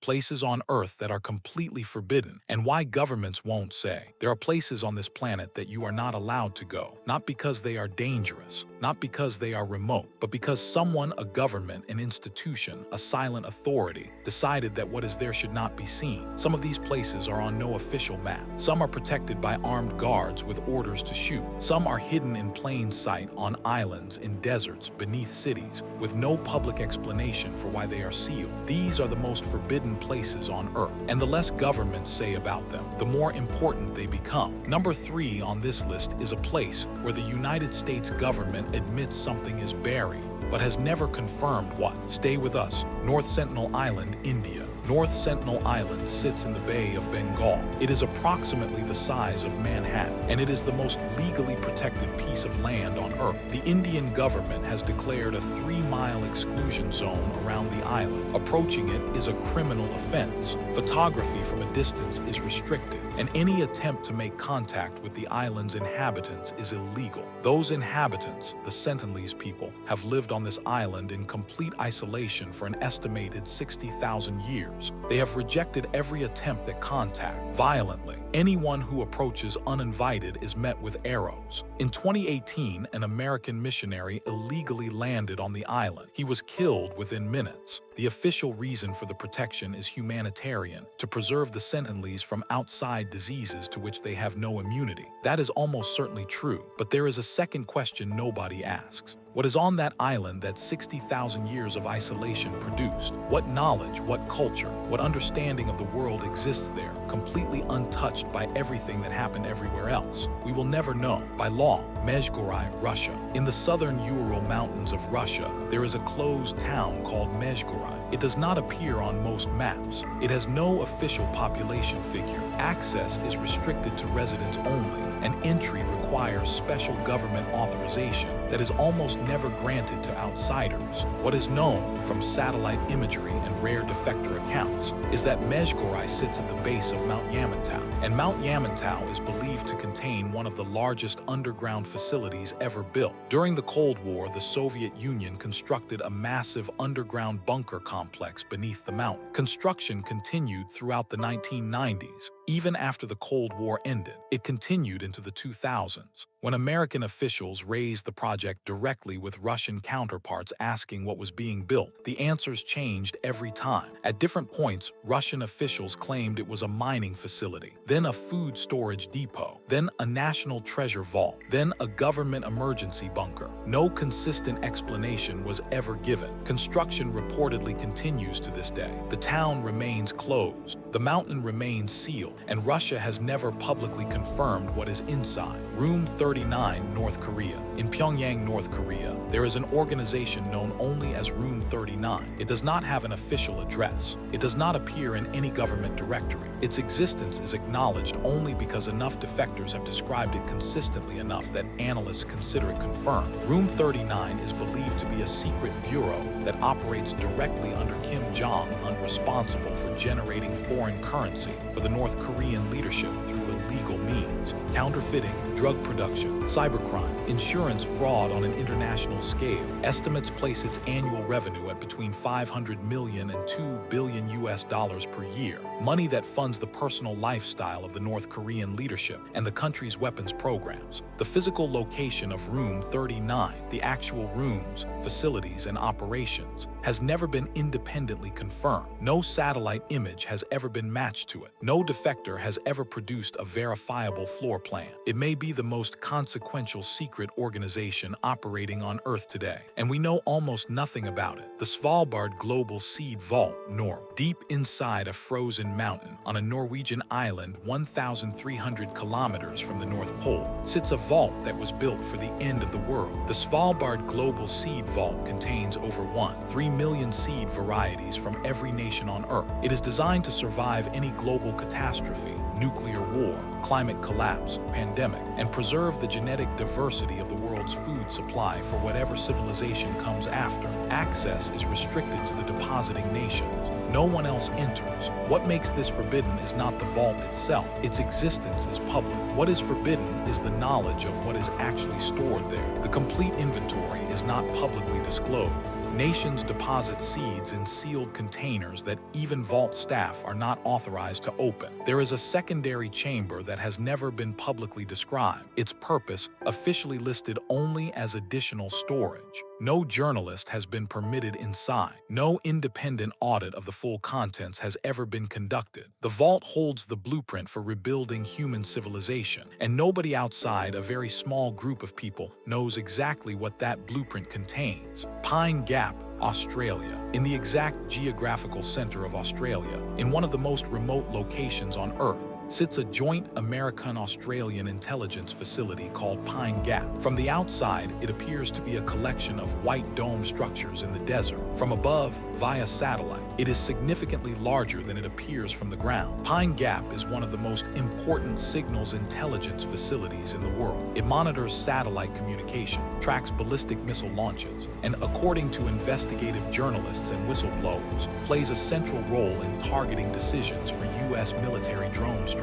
places on Earth that are completely forbidden, and why governments won't say. There are places on this planet that you are not allowed to go, not because they are dangerous, not because they are remote, but because someone, a government, an institution, a silent authority, decided that what is there should not be seen. Some of these places are on no official map. Some are protected by armed guards with orders to shoot. Some are hidden in plain sight on islands, in deserts, beneath cities, with no public explanation for why they are sealed. These are the most forbidden places on Earth, and the less governments say about them, the more important they become. Number 3 on this list is a place where the United States government admits something is buried, but has never confirmed what. Stay with us. North Sentinel Island, India. North Sentinel Island sits in the Bay of Bengal. It is approximately the size of Manhattan, and it is the most legally protected piece of land on Earth. The Indian government has declared a 3-mile exclusion zone around the island. Approaching it is a criminal offense. Photography from a distance is restricted, and any attempt to make contact with the island's inhabitants is illegal. Those inhabitants, the Sentinelese people, have lived on this island in complete isolation for an estimated 60,000 years. They have rejected every attempt at contact, violently. Anyone who approaches uninvited is met with arrows. In 2018, an American missionary illegally landed on the island. He was killed within minutes. The official reason for the protection is humanitarian, to preserve the Sentinelese from outside diseases to which they have no immunity. That is almost certainly true, but there is a second question nobody asks. What is on that island that 60,000 years of isolation produced? What knowledge, what culture, what understanding of the world exists there, completely untouched by everything that happened everywhere else? We will never know. By law, Mezhgorai, Russia. In the southern Ural Mountains of Russia, there is a closed town called Mezhgorai. It does not appear on most maps. It has no official population figure. Access is restricted to residents only, and entry requires special government authorization that is almost never granted to outsiders. What is known from satellite imagery and rare defector accounts is that Mezhgorai sits at the base of Mount Yamantau, and Mount Yamantau is believed to contain one of the largest underground facilities ever built. During the Cold War, the Soviet Union constructed a massive underground bunker complex beneath the mountain. Construction continued throughout the 1990s. Even after the Cold War ended, it continued into the 2000s. When American officials raised the project directly with Russian counterparts asking what was being built, the answers changed every time. At different points, Russian officials claimed it was a mining facility, then a food storage depot, then a national treasure vault, then a government emergency bunker. No consistent explanation was ever given. Construction reportedly continues to this day. The town remains closed, the mountain remains sealed, and Russia has never publicly confirmed what is inside. Room 39, North Korea. In Pyongyang, North Korea, there is an organization known only as Room 39. It does not have an official address. It does not appear in any government directory. Its existence is acknowledged only because enough defectors have described it consistently enough that analysts consider it confirmed. Room 39 is believed to be a secret bureau that operates directly under Kim Jong-un, responsible for generating foreign currency for the North Korean leadership through illegal means: counterfeiting, drug production, cybercrime, insurance fraud on an international scale. Estimates place its annual revenue at between 500 million and 2 billion US dollars per year, money that funds the personal lifestyle of the North Korean leadership and the country's weapons programs. The physical location of Room 39, the actual rooms, facilities, and operations, has never been independently confirmed. No satellite image has ever been matched to it. No defector has ever produced a verifiable floor plan. It may be the most consequential secret organization operating on Earth today, and we know almost nothing about it. The Svalbard Global Seed Vault, NORV. Deep inside a frozen mountain on a Norwegian island 1,300 kilometers from the North Pole sits a vault that was built for the end of the world. The Svalbard Global Seed Vault contains over 3 million seed varieties from every nation on Earth. It is designed to survive any global catastrophe, nuclear war, climate collapse, pandemic, and preserve the genetic diversity of the world's food supply for whatever civilization comes after. Access is restricted to the depositing nations. No one else enters. What makes this forbidden is not the vault itself. Its existence is public. What is forbidden is the knowledge of what is actually stored there. The complete inventory is not publicly disclosed. Nations deposit seeds in sealed containers that even vault staff are not authorized to open. There is a secondary chamber that has never been publicly described, its purpose officially listed only as additional storage. No journalist has been permitted inside. No independent audit of the full contents has ever been conducted. The vault holds the blueprint for rebuilding human civilization, and nobody outside a very small group of people knows exactly what that blueprint contains. Pine Gap, Australia. In the exact geographical center of Australia, in one of the most remote locations on Earth, sits a joint American-Australian intelligence facility called Pine Gap. From the outside, it appears to be a collection of white dome structures in the desert. From above, via satellite, it is significantly larger than it appears from the ground. Pine Gap is one of the most important signals intelligence facilities in the world. It monitors satellite communication, tracks ballistic missile launches, and according to investigative journalists and whistleblowers, plays a central role in targeting decisions for U.S. military drone strikes.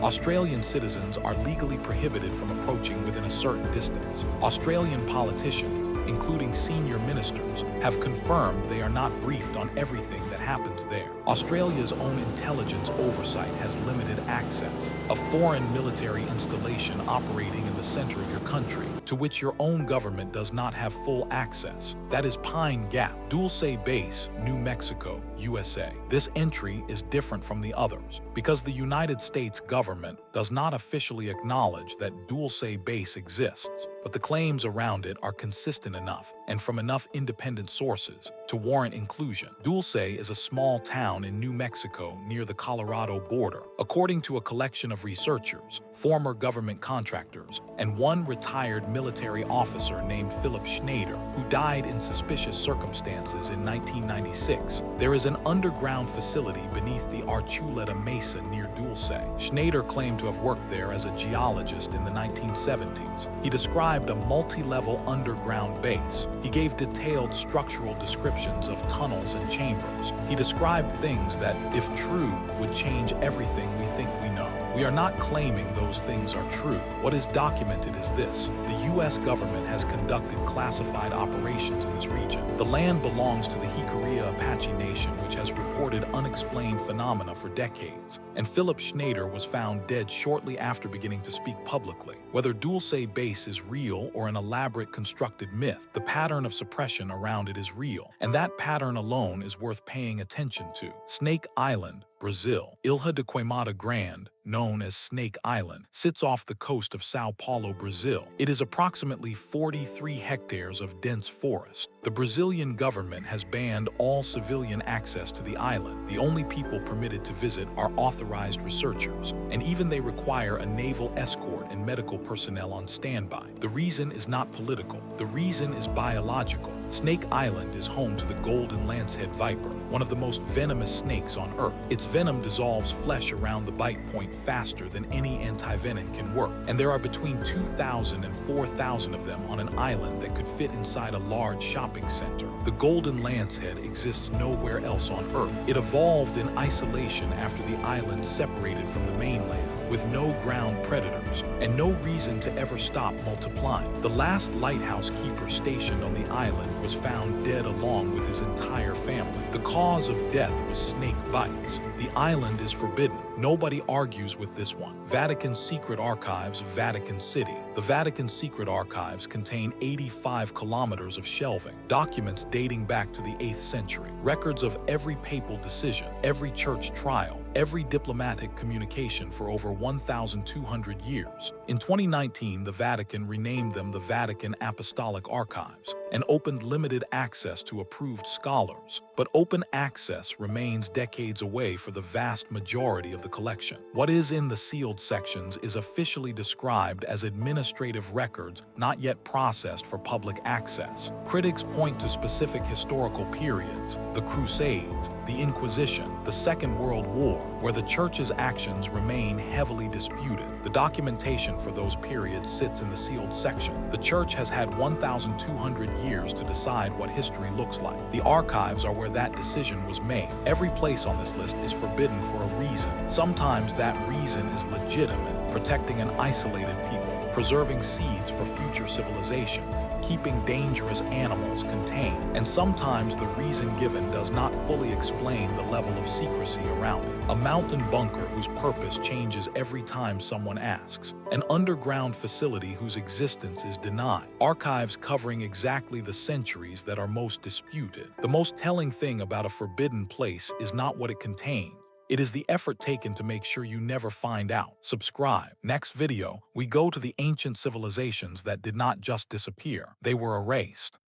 Australian citizens are legally prohibited from approaching within a certain distance. Australian politicians, including senior ministers, have confirmed they are not briefed on everything that happens there. Australia's own intelligence oversight has limited access. A foreign military installation operating in the center of your country, to which your own government does not have full access. That is Pine Gap, Dulce Base, New Mexico, USA. This entry is different from the others because the United States government does not officially acknowledge that Dulce Base exists, but the claims around it are consistent enough and from enough independent sources to warrant inclusion. Dulce is a small town in New Mexico near the Colorado border. According to a collection of researchers, former government contractors, and one retired military officer named Philip Schneider, who died in suspicious circumstances in 1996, there is an underground facility beneath the Archuleta Mesa near Dulce. Schneider claimed to have worked there as a geologist in the 1970s. He described a multi-level underground base. He gave detailed structural descriptions of tunnels and chambers. He described things that, if true, would change everything we think we know. We are not claiming those things are true. What is documented is this: the U.S. government has conducted classified operations in this region. The land belongs to the Jicarilla Apache Nation, which has reported unexplained phenomena for decades, and Philip Schneider was found dead shortly after beginning to speak publicly. Whether Dulce Base is real or an elaborate constructed myth, the pattern of suppression around it is real, and that pattern alone is worth paying attention to. Snake Island, Brazil. Ilha de Queimada Grande, known as Snake Island, sits off the coast of Sao Paulo, Brazil. It is approximately 43 hectares of dense forest. The Brazilian government has banned all civilian access to the island. The only people permitted to visit are authorized researchers, and even they require a naval escort and medical personnel on standby. The reason is not political. The reason is biological. Snake Island is home to the golden lancehead viper, one of the most venomous snakes on Earth. Its venom dissolves flesh around the bite point faster than any antivenom can work, and there are between 2,000 and 4,000 of them on an island that could fit inside a large shopping center. The golden lancehead exists nowhere else on Earth. It evolved in isolation after the island separated from the mainland, with no ground predators, and no reason to ever stop multiplying. The last lighthouse keeper stationed on the island was found dead along with his entire family. The cause of death was snake bites. The island is forbidden. Nobody argues with this one. Vatican Secret Archives of Vatican City. The Vatican Secret Archives contain 85 kilometers of shelving, documents dating back to the 8th century, records of every papal decision, every church trial, every diplomatic communication for over 1,200 years. In 2019, the Vatican renamed them the Vatican Apostolic Archives and opened limited access to approved scholars. But open access remains decades away for the vast majority of the collection. What is in the sealed sections is officially described as administrative records not yet processed for public access. Critics point to specific historical periods: the Crusades, the Inquisition, the Second World War, where the Church's actions remain heavily disputed. The documentation for those periods sits in the sealed section. The Church has had 1,200 years to decide what history looks like. The archives are where that decision was made. Every place on this list is forbidden for a reason. Sometimes that reason is legitimate, protecting an isolated people, preserving seeds for future civilization, keeping dangerous animals contained. And sometimes the reason given does not fully explain the level of secrecy around it. A mountain bunker whose purpose changes every time someone asks. An underground facility whose existence is denied. Archives covering exactly the centuries that are most disputed. The most telling thing about a forbidden place is not what it contains. It is the effort taken to make sure you never find out. Subscribe. Next video, we go to the ancient civilizations that did not just disappear, they were erased.